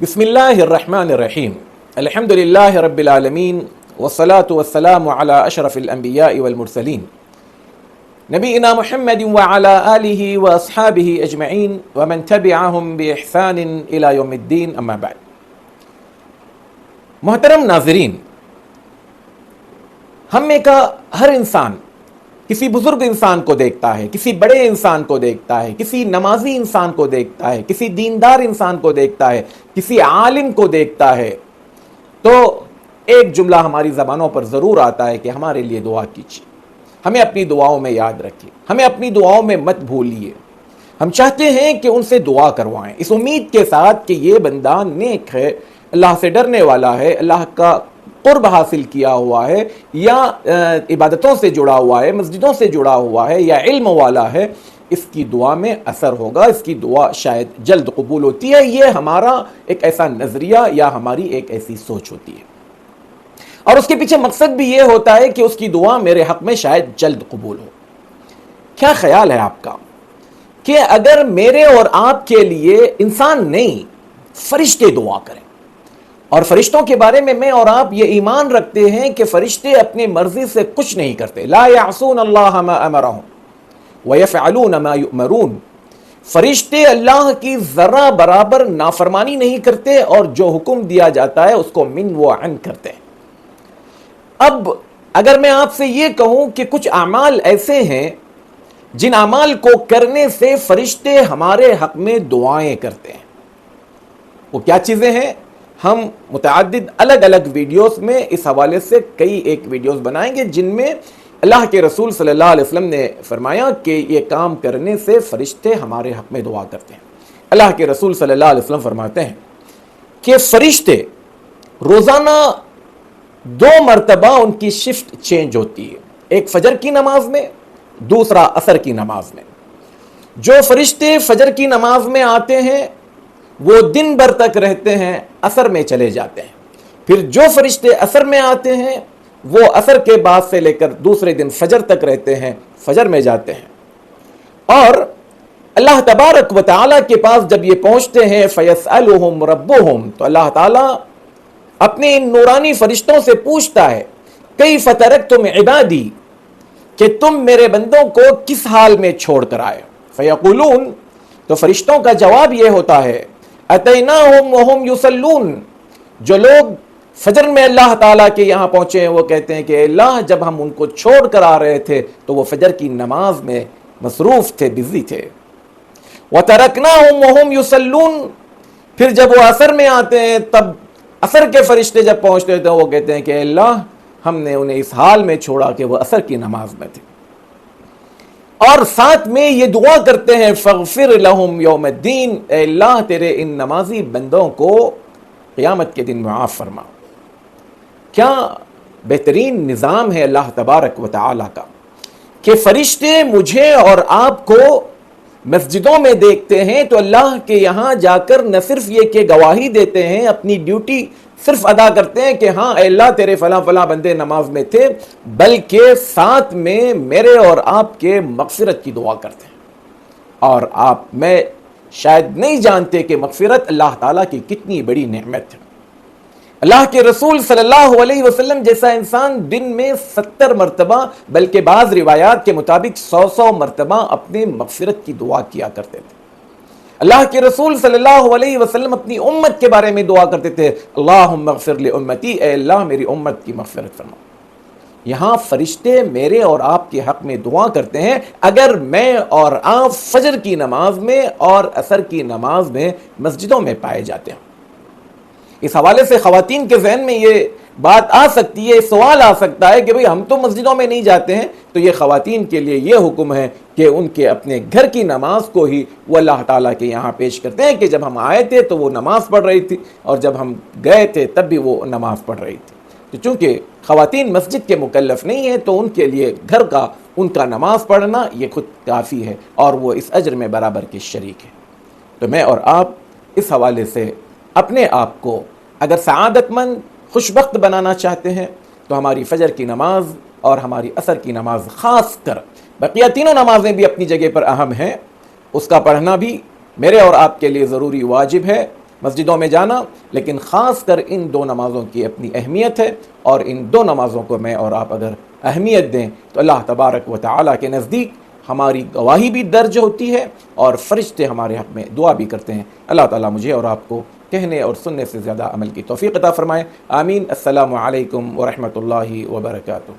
بسم اللہ الرحمن الرحیم الحمد للہ رب العالمین والصلاة والسلام علی اشرف الانبیاء والمرسلین نبینا محمد وعلی آلہ واصحابہ اجمعین ومن تبعہم باحسان الی یوم الدین اما بعد۔ محترم ناظرین، ہم میں کا ہر انسان کسی بزرگ انسان کو دیکھتا ہے، کسی بڑے انسان کو دیکھتا ہے، کسی نمازی انسان کو دیکھتا ہے، کسی دیندار انسان کو دیکھتا ہے، کسی عالم کو دیکھتا ہے، تو ایک جملہ ہماری زبانوں پر ضرور آتا ہے کہ ہمارے لیے دعا کیجیے، ہمیں اپنی دعاؤں میں یاد رکھیے، ہمیں اپنی دعاؤں میں مت بھولیے۔ ہم چاہتے ہیں کہ ان سے دعا کروائیں اس امید کے ساتھ کہ یہ بندہ نیک ہے، اللہ سے ڈرنے والا ہے، اللہ کا قرب حاصل کیا ہوا ہے، یا عبادتوں سے جڑا ہوا ہے، مسجدوں سے جڑا ہوا ہے، یا علم والا ہے، اس کی دعا میں اثر ہوگا، اس کی دعا شاید جلد قبول ہوتی ہے۔ یہ ہمارا ایک ایسا نظریہ یا ہماری ایک ایسی سوچ ہوتی ہے، اور اس کے پیچھے مقصد بھی یہ ہوتا ہے کہ اس کی دعا میرے حق میں شاید جلد قبول ہو۔ کیا خیال ہے آپ کا کہ اگر میرے اور آپ کے لیے انسان نہیں، فرشتے دعا کریں؟ اور فرشتوں کے بارے میں اور آپ یہ ایمان رکھتے ہیں کہ فرشتے اپنی مرضی سے کچھ نہیں کرتے، لا یعصون اللہ ما امرهم ویفعلون ما یؤمرون۔ فرشتے اللہ کی ذرہ برابر نافرمانی نہیں کرتے، اور جو حکم دیا جاتا ہے اس کو من و عن کرتے ہیں۔ اب اگر میں آپ سے یہ کہوں کہ کچھ اعمال ایسے ہیں جن اعمال کو کرنے سے فرشتے ہمارے حق میں دعائیں کرتے ہیں، وہ کیا چیزیں ہیں؟ ہم متعدد الگ الگ ویڈیوز میں اس حوالے سے کئی ایک ویڈیوز بنائیں گے جن میں اللہ کے رسول صلی اللہ علیہ وسلم نے فرمایا کہ یہ کام کرنے سے فرشتے ہمارے حق میں دعا کرتے ہیں۔ اللہ کے رسول صلی اللہ علیہ وسلم فرماتے ہیں کہ فرشتے روزانہ 2 مرتبہ ان کی شفٹ چینج ہوتی ہے، ایک فجر کی نماز میں، دوسرا عصر کی نماز میں۔ جو فرشتے فجر کی نماز میں آتے ہیں وہ دن بھر تک رہتے ہیں، عصر میں چلے جاتے ہیں۔ پھر جو فرشتے عصر میں آتے ہیں وہ عصر کے بعد سے لے کر دوسرے دن فجر تک رہتے ہیں، فجر میں جاتے ہیں۔ اور اللہ تبارک و تعالیٰ کے پاس جب یہ پہنچتے ہیں فَيَسْأَلُهُمْ رَبُّهُمْ، تو اللہ تعالیٰ اپنے ان نورانی فرشتوں سے پوچھتا ہے كَيْفَ تَرَكْتُمْ عِبَادِي، کہ تم میرے بندوں کو کس حال میں چھوڑ کر آئے؟ فَيَقُولُونَ، تو فرشتوں کا جواب یہ ہوتا ہے أَتَيْنَاهُمْ وَهُمْ يُصَلُّونَ، جو لوگ فجر میں اللہ تعالیٰ کے یہاں پہنچے ہیں وہ کہتے ہیں کہ اللہ جب ہم ان کو چھوڑ کر آ رہے تھے تو وہ فجر کی نماز میں مصروف تھے، بزی تھے۔ وَتَرَكْنَاهُمْ وَهُمْ يُصَلُّونَ، پھر جب وہ عصر میں آتے ہیں تب عصر کے فرشتے جب پہنچتے ہیں تو وہ کہتے ہیں کہ اللہ ہم نے انہیں اس حال میں چھوڑا کہ وہ عصر کی نماز میں تھے، اور ساتھ میں یہ دعا کرتے ہیں فَاغْفِرْ لَهُمْ يَوْمَ الدِّينِ، اے اللہ تیرے ان نمازی بندوں کو قیامت کے دن معاف فرما۔ کیا بہترین نظام ہے اللہ تبارک و تعالیٰ کا کہ فرشتے مجھے اور آپ کو مسجدوں میں دیکھتے ہیں تو اللہ کے یہاں جا کر نہ صرف یہ کہ گواہی دیتے ہیں، اپنی ڈیوٹی صرف ادا کرتے ہیں کہ ہاں اے اللہ تیرے فلاں فلاں بندے نماز میں تھے، بلکہ ساتھ میں میرے اور آپ کے مغفرت کی دعا کرتے ہیں۔ اور آپ میں شاید نہیں جانتے کہ مغفرت اللہ تعالیٰ کی کتنی بڑی نعمت ہے۔ اللہ کے رسول صلی اللہ علیہ وسلم جیسا انسان دن میں 70 مرتبہ بلکہ بعض روایات کے مطابق 100 مرتبہ اپنے مغفرت کی دعا کیا کرتے تھے۔ اللہ کے رسول صلی اللہ علیہ وسلم اپنی امت کے بارے میں دعا کرتے تھے اللہم اغفر لامتی، اے اللہ میری امت کی مغفرت فرما۔ یہاں فرشتے میرے اور آپ کے حق میں دعا کرتے ہیں اگر میں اور آپ فجر کی نماز میں اور عصر کی نماز میں مسجدوں میں پائے جاتے ہیں۔ اس حوالے سے خواتین کے ذہن میں یہ بات آ سکتی ہے، سوال آ سکتا ہے کہ بھئی ہم تو مسجدوں میں نہیں جاتے ہیں، تو یہ خواتین کے لیے یہ حکم ہے کہ ان کے اپنے گھر کی نماز کو ہی وہ اللہ تعالیٰ کے یہاں پیش کرتے ہیں کہ جب ہم آئے تھے تو وہ نماز پڑھ رہی تھی، اور جب ہم گئے تھے تب بھی وہ نماز پڑھ رہی تھی۔ تو چونکہ خواتین مسجد کے مکلف نہیں ہیں تو ان کے لیے گھر کا ان کا نماز پڑھنا یہ خود کافی ہے، اور وہ اس اجر میں برابر کے شریک ہے۔ تو میں اور آپ اس حوالے سے اپنے آپ کو اگر سعادت مند خوشبخت بنانا چاہتے ہیں تو ہماری فجر کی نماز اور ہماری عصر کی نماز، خاص کر بقیہ تینوں نمازیں بھی اپنی جگہ پر اہم ہیں، اس کا پڑھنا بھی میرے اور آپ کے لیے ضروری واجب ہے۔ مسجدوں میں جانا، لیکن خاص کر ان دو نمازوں کی اپنی اہمیت ہے، اور ان دو نمازوں کو میں اور آپ اگر اہمیت دیں تو اللہ تبارک و تعالیٰ کے نزدیک ہماری گواہی بھی درج ہوتی ہے اور فرشتے ہمارے حق میں دعا بھی کرتے ہیں۔ اللہ تعالیٰ مجھے اور آپ کو کہنے اور سننے سے زیادہ عمل کی توفیق عطا فرمائے، آمین۔ السلام علیکم ورحمۃ اللہ وبرکاتہ۔